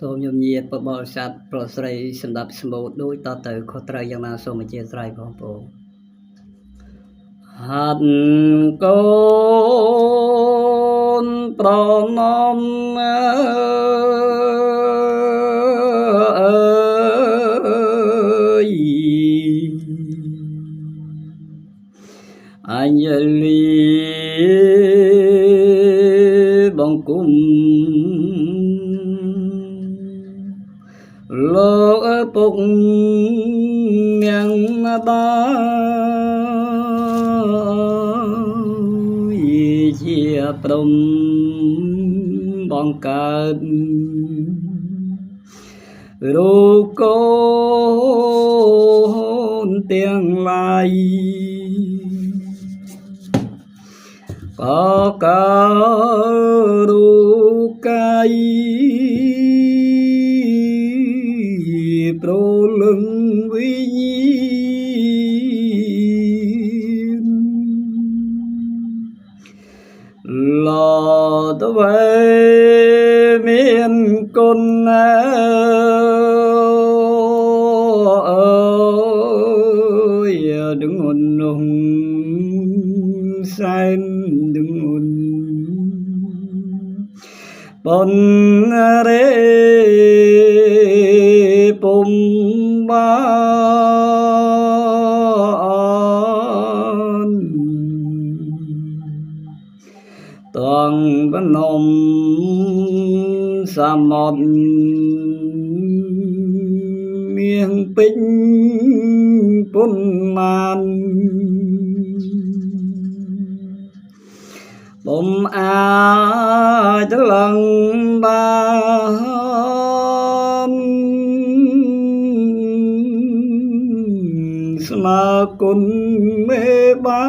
សូមញញៀតបបរិស័ទប្រុសស្រីសម្ដាប់សម្បូរដូចតទៅខុសត្រូវយ៉ាងណាសូមអធិស្ឋានបងប្អូនហាត់កូនប្រណំអើយអញ្ញលីបង្គំលោកឪពុកយ៉ាងណាបាយជាព្រំបង្កើតរូបកូនទាំងឡាយក៏រូបកាយប្រលឹងវិញ្ញាណឡតវេមានគុណអើយដឹងអននោះសែនដឹងអនប៉ុនរេពុំបានតងបនំសមត់មៀងពេញពុនមានពុំអាចឡងបានស្មើគុណមេបា